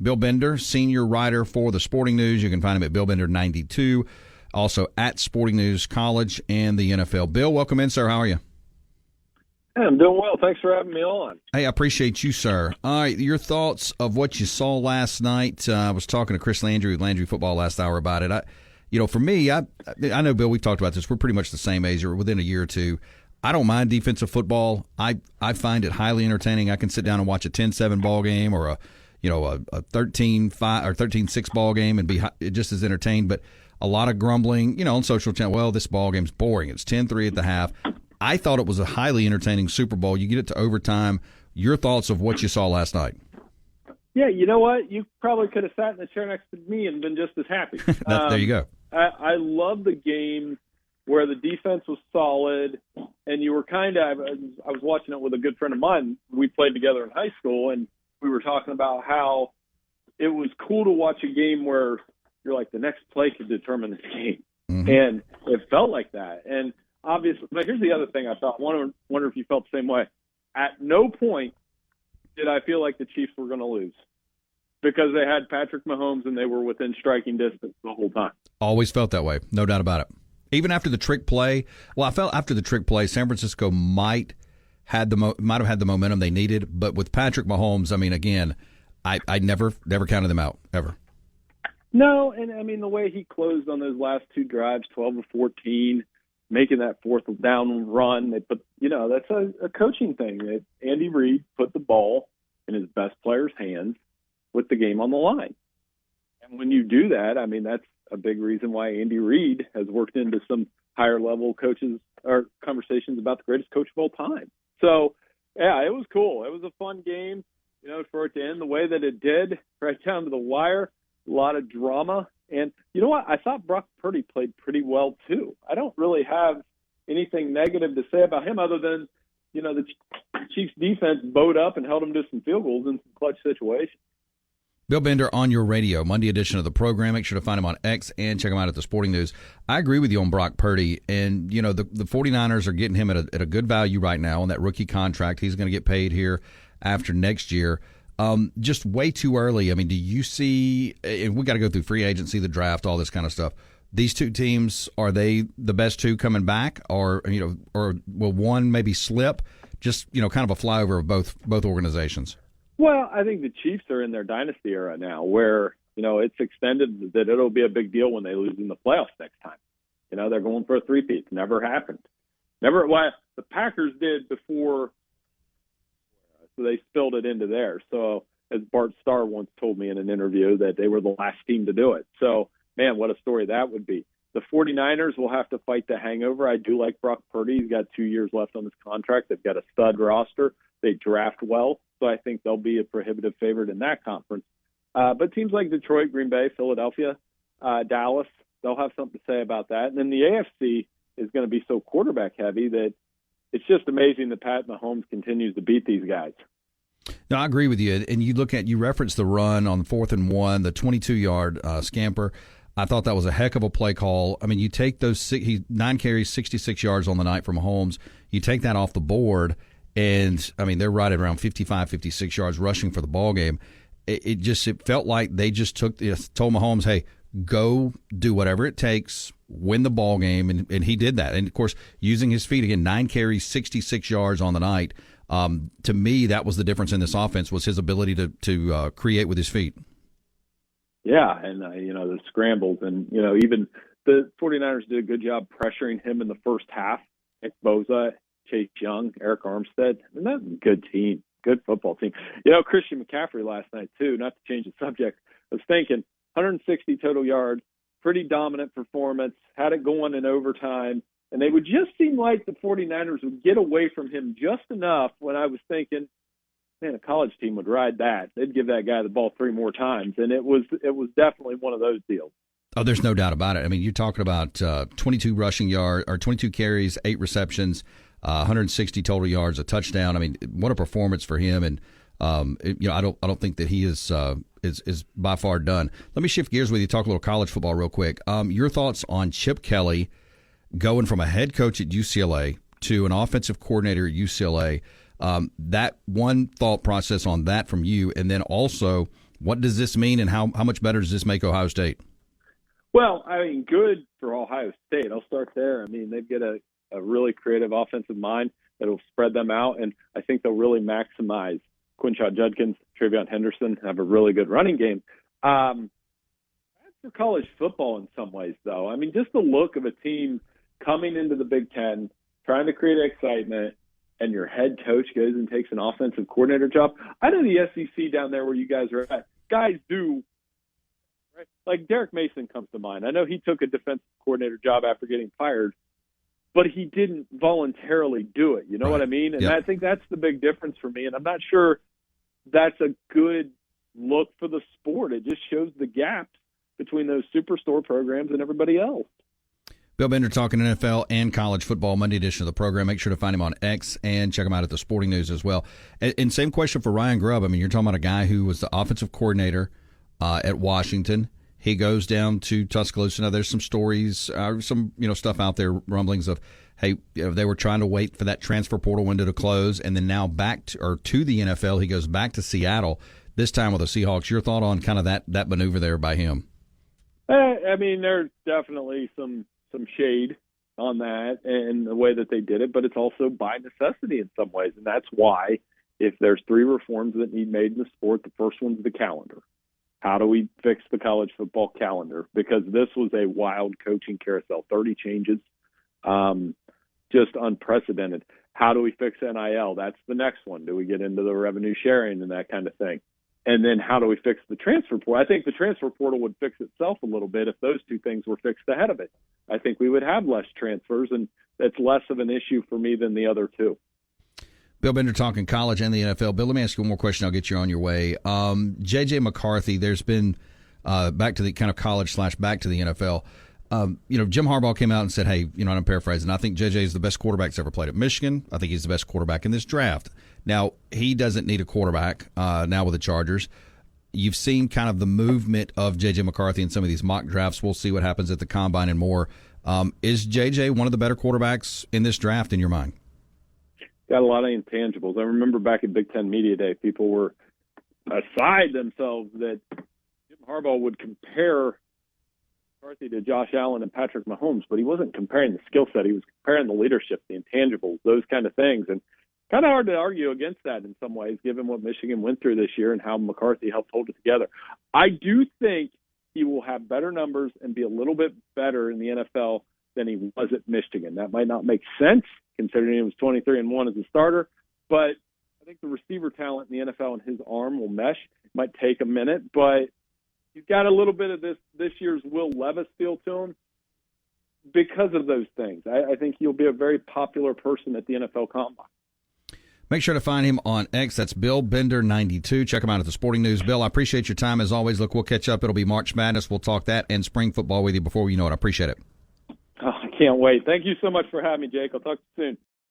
Bill Bender, senior writer for the Sporting News. You can find him at BillBender92, also at Sporting News College and the NFL. Bill, welcome in, sir. How are you? Hey, I'm doing well. Thanks for having me on. Hey, I appreciate you, sir. All right, your thoughts of what you saw last night. I was talking to Chris Landry with Landry Football last hour about it. For me, I know, Bill, we've talked about this. We're pretty much the same age, or within a year or two. I don't mind defensive football. I find it highly entertaining. I can sit down and watch a 10-7 ball game or a 13-5 or 13-6 ball game and be just as entertained. But a lot of grumbling, on social channel. Well, this ball game's boring. It's 10-3 at the half. I thought it was a highly entertaining Super Bowl. You get it to overtime. Your thoughts of what you saw last night? Yeah, you know what? You probably could have sat in the chair next to me and been just as happy. There you go. I love the game where the defense was solid, and you were kind of – I was watching it with a good friend of mine. We played together in high school, and we were talking about how it was cool to watch a game where you're like, the next play could determine this game. Mm-hmm. And it felt like that. And obviously, but here's the other thing I thought. Wonder if you felt the same way. At no point did I feel like the Chiefs were going to lose because they had Patrick Mahomes and they were within striking distance the whole time. Always felt that way, no doubt about it. Even after the trick play, I felt after the trick play, San Francisco might have had the momentum they needed, but with Patrick Mahomes, I mean, again, I never counted them out ever. No, and I mean the way he closed on those last two drives, 12-14. Making that fourth down run, they put, that's a coaching thing. Andy Reid put the ball in his best player's hands with the game on the line. And when you do that, I mean, that's a big reason why Andy Reid has worked into some higher level coaches or conversations about the greatest coach of all time. So, yeah, it was cool. It was a fun game, for it to end the way that it did, right down to the wire. A lot of drama. And you know what? I thought Brock Purdy played pretty well, too. I don't really have anything negative to say about him other than, the Chiefs' defense bowed up and held him to some field goals in some clutch situations. Bill Bender on your radio, Monday edition of the program. Make sure to find him on X and check him out at the Sporting News. I agree with you on Brock Purdy. And, the 49ers are getting him at a good value right now on that rookie contract. He's going to get paid here after next year. Just way too early. I mean, do you see, and we got to go through free agency, the draft, all this kind of stuff. These two teams, are they the best two coming back, or will one maybe slip? Just, kind of a flyover of both organizations. Well, I think the Chiefs are in their dynasty era now where, it's extended that it'll be a big deal when they lose in the playoffs next time. They're going for a three-peat. Never happened. The Packers did before. So they spilled it into there. So as Bart Starr once told me in an interview that they were the last team to do it. So, man, what a story that would be. The 49ers will have to fight the hangover. I do like Brock Purdy. He's got 2 years left on his contract. They've got a stud roster. They draft well. So I think they'll be a prohibitive favorite in that conference. But teams like Detroit, Green Bay, Philadelphia, Dallas, they'll have something to say about that. And then the AFC is going to be so quarterback heavy that it's just amazing that Pat Mahomes continues to beat these guys. No, I agree with you. And you referenced the run on 4th and 1, the 22-yard scamper. I thought that was a heck of a play call. I mean, you take those 9 carries, 66 yards on the night from Mahomes. You take that off the board, and, I mean, they're right at around 55, 56 yards rushing for the ball game. It felt like they just told Mahomes, hey, go do whatever it takes, win the ball game, and he did that. And, of course, using his feet, again, 9 carries, 66 yards on the night. To me, that was the difference in this offense, was his ability to create with his feet. Yeah, and, the scrambles. And, even the 49ers did a good job pressuring him in the first half. Nick Bosa, Chase Young, Eric Armstead. I mean, that's a good team, good football team. Christian McCaffrey last night, too, not to change the subject. I was thinking 160 total yards, pretty dominant performance, had it going in overtime. And they would just seem like the 49ers would get away from him just enough when I was thinking, man, a college team would ride that. They'd give that guy the ball 3 more times. And it was definitely one of those deals. Oh, there's no doubt about it. I mean, you're talking about 22 rushing yards, or 22 carries, 8 receptions, 160 total yards, a touchdown. I mean, what a performance for him. And I don't think that he is by far done. Let me shift gears with you, talk a little college football real quick. Your thoughts on Chip Kelly going from a head coach at UCLA to an offensive coordinator at UCLA, that one thought process on that from you, and then also What does this mean, and how much better does this make Ohio State? Well, I mean, good for Ohio State. I'll start there. I mean, they've got a really creative offensive mind that will spread them out, and I think they'll really maximize Quinshon Judkins, Travion Henderson, have a really good running game. That's for college football in some ways, though. I mean, just the look of a team coming into the Big Ten, trying to create excitement, and your head coach goes and takes an offensive coordinator job. I know the SEC down there where you guys are at, guys do. Right? Like Derek Mason comes to mind. I know he took a defensive coordinator job after getting fired, but he didn't voluntarily do it. You know what I mean? And I think that's the big difference for me. And I'm not sure that's a good look for the sport. It just shows the gaps between those superstore programs and everybody else. Bill Bender talking NFL and college football, Monday edition of the program. Make sure to find him on X and check him out at the Sporting News as well. And same question for Ryan Grubb. I mean, you're talking about a guy who was the offensive coordinator at Washington. He goes down to Tuscaloosa. Now, there's some stories, some stuff out there, rumblings of, hey, they were trying to wait for that transfer portal window to close, and then now back to the NFL. He goes back to Seattle, this time with the Seahawks. Your thought on kind of that maneuver there by him? I mean, there's definitely some shade on that and the way that they did it, but it's also by necessity in some ways, and that's why if there's 3 reforms that need made in the sport, the first one's the calendar. How do we fix the college football calendar? Because this was a wild coaching carousel, 30 changes, just unprecedented. How do we fix NIL? That's the next one. Do we get into the revenue sharing and that kind of thing? And then how do we fix the transfer portal? I think the transfer portal would fix itself a little bit if those 2 things were fixed ahead of it. I think we would have less transfers, and that's less of an issue for me than the other 2. Bill Bender talking college and the NFL. Bill, let me ask you one more question. I'll get you on your way. JJ McCarthy, there's been back to the kind of college / back to the NFL. Jim Harbaugh came out and said, hey, and I'm paraphrasing, I think JJ is the best quarterback that's ever played at Michigan. I think he's the best quarterback in this draft. Now, he doesn't need a quarterback now with the Chargers. You've seen kind of the movement of JJ McCarthy in some of these mock drafts. We'll see what happens at the Combine and more. Is JJ one of the better quarterbacks in this draft in your mind? Got a lot of intangibles. I remember back at Big Ten Media Day, people were beside themselves that Jim Harbaugh would compare McCarthy to Josh Allen and Patrick Mahomes, but he wasn't comparing the skill set. He was comparing the leadership, the intangibles, those kind of things. And kind of hard to argue against that in some ways, given what Michigan went through this year and how McCarthy helped hold it together. I do think he will have better numbers and be a little bit better in the NFL than he was at Michigan. That might not make sense, considering he was 23-1 as a starter, but I think the receiver talent in the NFL and his arm will mesh. It might take a minute, but he's got a little bit of this year's Will Levis feel to him because of those things. I think he'll be a very popular person at the NFL Combine. Make sure to find him on X. That's Bill Bender 92. Check him out at the Sporting News. Bill, I appreciate your time as always. Look, we'll catch up. It'll be March Madness. We'll talk that and spring football with you before you know it. I appreciate it. Oh, I can't wait. Thank you so much for having me, Jake. I'll talk to you soon.